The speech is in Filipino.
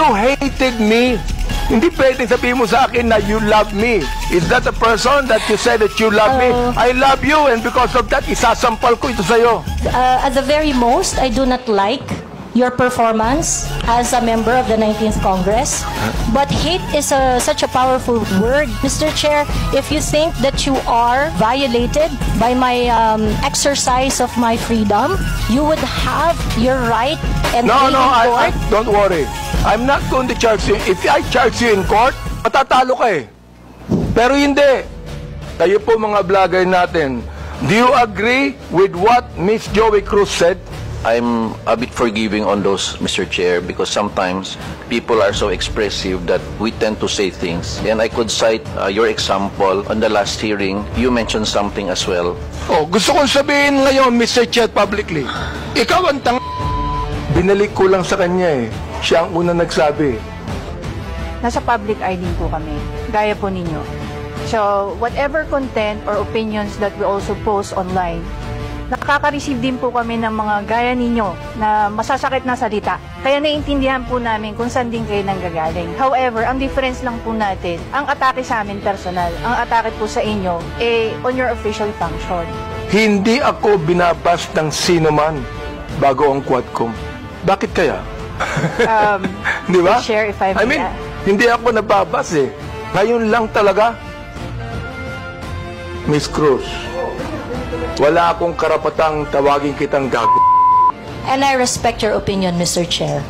you hated me, hindi pwedeng sabihin mo sa akin na you love me. Is that a person that you said that you love me? I love you, and because of that, isasampal ko ito sa'yo. At the very most, I do not like your performance as a member of the 19th Congress. But hate is such a powerful word, Mr. Chair. If you think that you are violated by my exercise of my freedom, you would have your right and No, court. don't worry. I'm not going to charge you. If I charge you in court, matatalo ka eh. Pero hindi. Kayo po mga vlogger natin, do you agree with what Miss Joey Cruz said? I'm a bit forgiving on those, Mr. Chair, because sometimes people are so expressive that we tend to say things. And I could cite your example on the last hearing. You mentioned something as well. Oh, gusto kong sabihin ngayon, Mr. Chair, publicly. Ikaw ang binalik ko lang sa kanya eh. Siya ang una nagsabi. Nasa public eye din po kami, gaya po ninyo. So, whatever content or opinions that we also post online, nakaka-receive din po kami ng mga gaya ninyo na masasakit na salita. Kaya naiintindihan po namin kung saan din kayo nanggagaling. However, ang difference lang po natin, ang atake sa amin personal, ang atake po sa inyo, on your official function. Hindi ako binabas ng sino man bago ang Quadcom. Bakit kaya? Di ba? Share if I may. Hindi ako nababas eh. Ngayon lang talaga, Miss Cruz, wala akong karapatang tawagin kitang gago. And I respect your opinion, Mr. Chair.